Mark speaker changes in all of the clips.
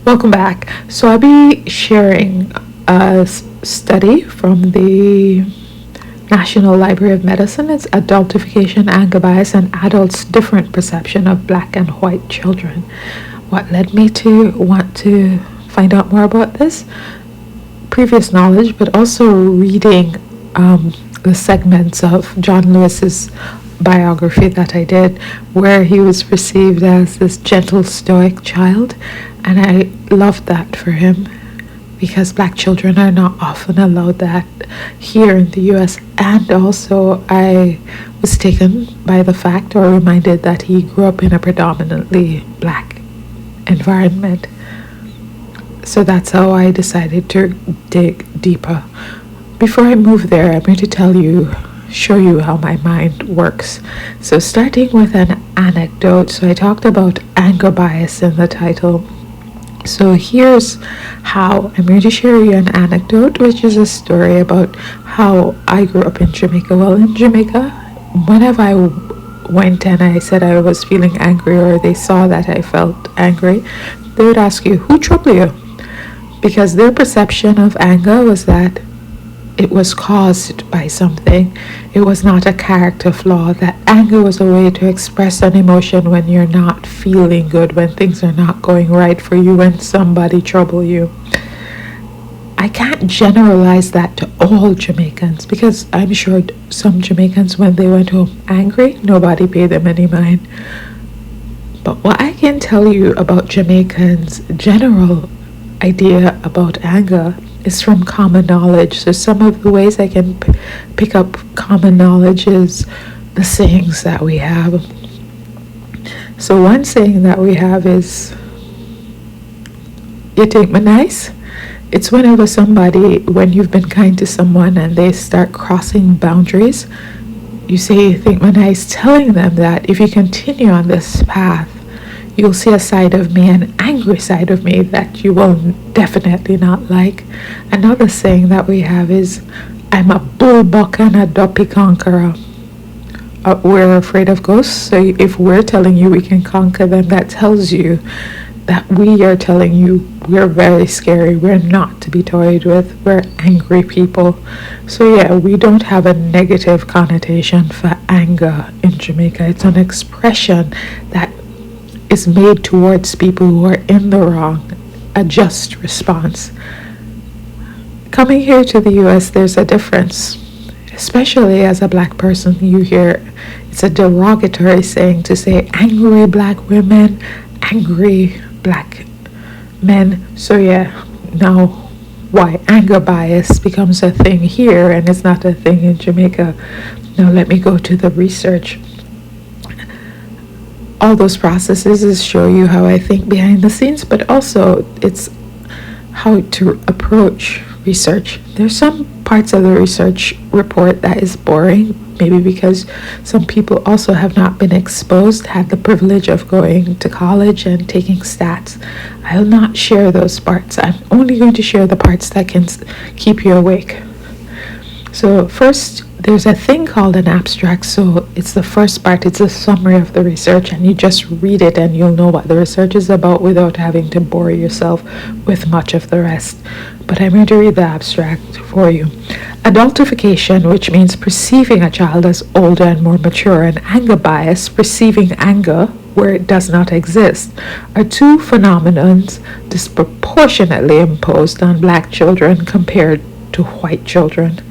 Speaker 1: Welcome back. So I'll be sharing a study from the National Library of Medicine. It's Adultification, Anger Bias, and Adults' Different Perception of Black and White Children. What led me to want to find out more about this? Previous knowledge, but also reading the segments of John Lewis's biography that I did, where he was perceived as this gentle, stoic child, and I loved that for him because Black children are not often allowed that here in the US. And also I was taken by the fact, or reminded, that he grew up in a predominantly Black environment. So that's how I decided to dig deeper. Before I move there, I'm going to show you how my mind works. So starting with an anecdote. So I talked about anger bias in the title. So here's how I'm going to share you an anecdote, which is a story about how I grew up in Jamaica. Well, in Jamaica, whenever I went and I said I was feeling angry, or they saw that I felt angry, they would ask you, who troubled you? Because their perception of anger was that it was caused by something. It was not a character flaw. That anger was a way to express an emotion when you're not feeling good, when things are not going right for you, when somebody trouble you. I can't generalize that to all Jamaicans, because I'm sure some Jamaicans, when they went home angry, nobody paid them any mind. But what I can tell you about Jamaicans' general idea about anger is from common knowledge. So some of the ways I can pick up common knowledge is the sayings that we have. So one saying that we have is, you think me nice? It's whenever when you've been kind to someone and they start crossing boundaries, you say, you think me nice, telling them that if you continue on this path, you'll see a side of me, an angry side of me, that you will definitely not like. Another saying that we have is, I'm a bullbuck and a duppy conqueror. We're afraid of ghosts, so if we're telling you we can conquer them, that tells you that we are telling you we're very scary, we're not to be toyed with, we're angry people. So yeah, we don't have a negative connotation for anger in Jamaica. It's an expression that is made towards people who are in the wrong, a just response. Coming here to the US, there's a difference. Especially as a Black person, you hear it's a derogatory saying to say angry Black women, angry Black men. So yeah, now why anger bias becomes a thing here and it's not a thing in Jamaica. Now let me go to the research. All those processes is show you how I think behind the scenes, but also it's how to approach research. There's some parts of the research report that is boring, maybe because some people also have not been exposed, had the privilege of going to college and taking stats. I'll not share those parts. I'm only going to share the parts that can keep you awake. So first, there's a thing called an abstract. So it's the first part, it's a summary of the research, and you just read it and you'll know what the research is about without having to bore yourself with much of the rest. But I'm going to read the abstract for you. Adultification, which means perceiving a child as older and more mature, and anger bias, perceiving anger where it does not exist, are two phenomenons disproportionately imposed on Black children compared to white children.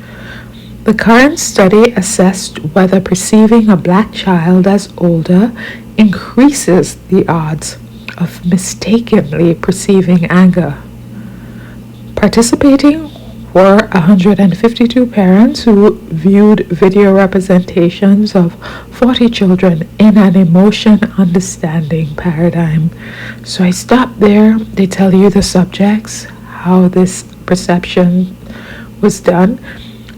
Speaker 1: The current study assessed whether perceiving a Black child as older increases the odds of mistakenly perceiving anger. Participating were 152 parents who viewed video representations of 40 children in an emotion understanding paradigm. So I stopped there. They tell you the subjects, how this perception was done.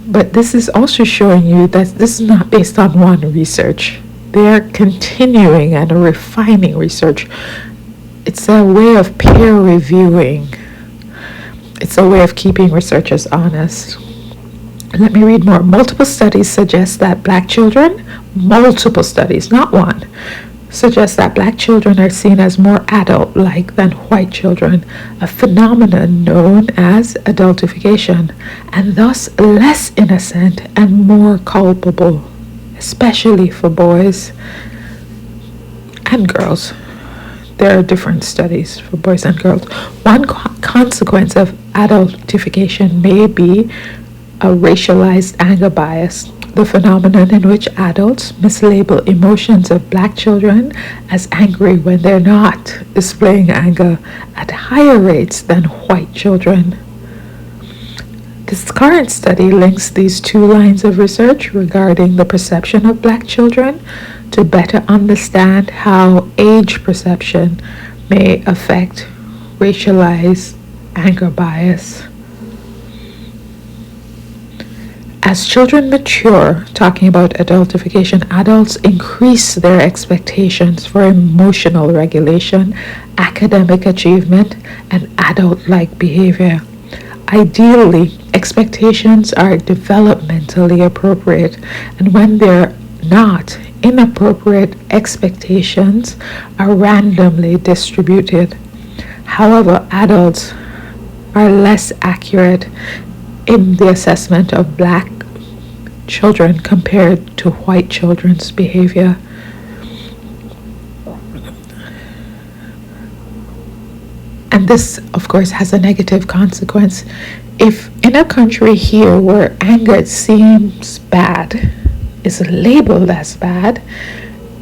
Speaker 1: But this is also showing you that this is not based on one research. They are continuing and refining research. It's a way of peer reviewing. It's a way of keeping researchers honest. Let me read more. Multiple studies suggest that Black children, multiple studies, not one, suggests that black children are seen as more adult-like than white children, a phenomenon known as adultification, and thus less innocent and more culpable, especially for boys and girls. There are different studies for boys and girls. One consequence of adultification may be a racialized anger bias, the phenomenon in which adults mislabel emotions of black children as angry when they're not displaying anger at higher rates than white children. This current study links these two lines of research regarding the perception of black children to better understand how age perception may affect racialized anger bias. As children mature, talking about adultification, adults increase their expectations for emotional regulation, academic achievement, and adult-like behavior. Ideally, expectations are developmentally appropriate, and when they're not, inappropriate expectations are randomly distributed. However, adults are less accurate in the assessment of black children compared to white children's behavior. And this, of course, has a negative consequence. If in a country here where anger seems bad, is labeled as bad,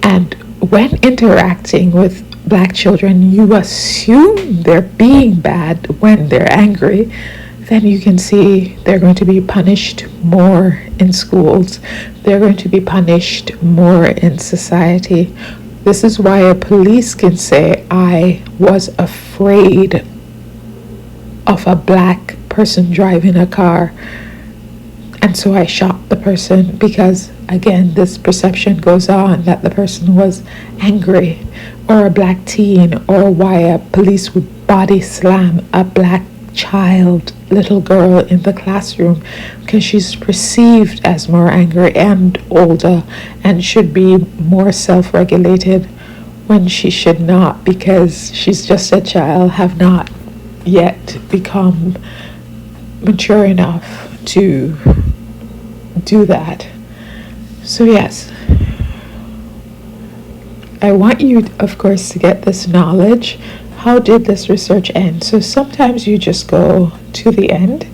Speaker 1: and when interacting with black children, you assume they're being bad when they're angry, then you can see they're going to be punished more in schools. They're going to be punished more in society. This is why a police can say, I was afraid of a black person driving a car, and so I shot the person, because again, this perception goes on that the person was angry. Or a black teen, or why a police would body slam a black child, little girl in the classroom, because she's perceived as more angry and older and should be more self-regulated when she should not, because she's just a child, have not yet become mature enough to do that. So yes, I want you, of course, to get this knowledge. How did this research end? So sometimes you just go to the end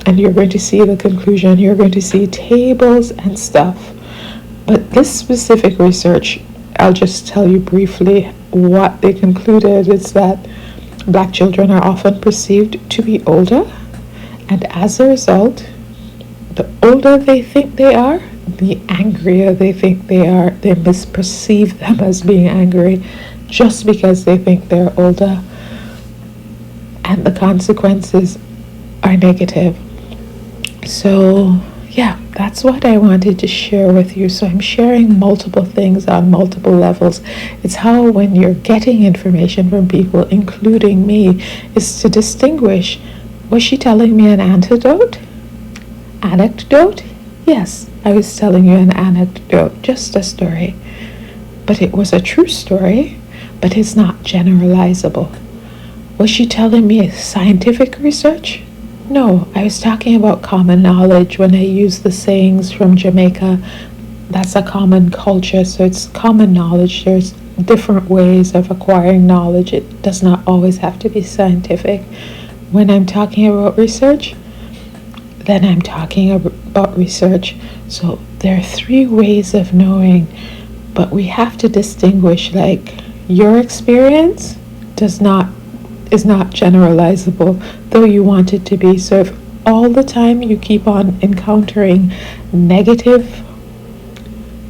Speaker 1: and you're going to see the conclusion. You're going to see tables and stuff. But this specific research, I'll just tell you briefly what they concluded, is that black children are often perceived to be older, and as a result, the older they think they are, the angrier they think they are. They misperceive them as being angry just because they think they're older, and the consequences are negative. So yeah, that's what I wanted to share with you. So I'm sharing multiple things on multiple levels. It's how, when you're getting information from people, including me, is to distinguish, was she telling me an anecdote? Anecdote? Yes, I was telling you an anecdote, just a story. But it was a true story, but it's not generalizable. Was she telling me scientific research? No, I was talking about common knowledge when I use the sayings from Jamaica. That's a common culture, so it's common knowledge. There's different ways of acquiring knowledge. It does not always have to be scientific. When I'm talking about research, then I'm talking about research. So there are three ways of knowing, but we have to distinguish, like, your experience is not generalizable, though you want it to be. So if all the time you keep on encountering negative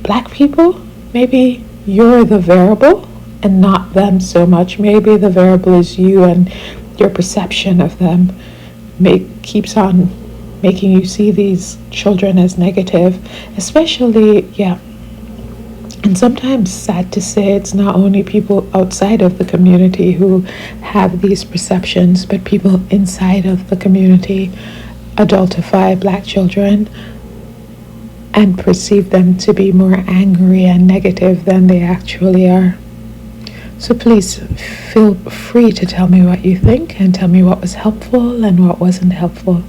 Speaker 1: black people, maybe you're the variable and not them so much. Maybe the variable is you, and your perception of them keeps on making you see these children as negative, especially, and sometimes, sad to say, it's not only people outside of the community who have these perceptions, but people inside of the community adultify black children and perceive them to be more angry and negative than they actually are. So please feel free to tell me what you think and tell me what was helpful and what wasn't helpful.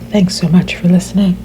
Speaker 1: Thanks so much for listening.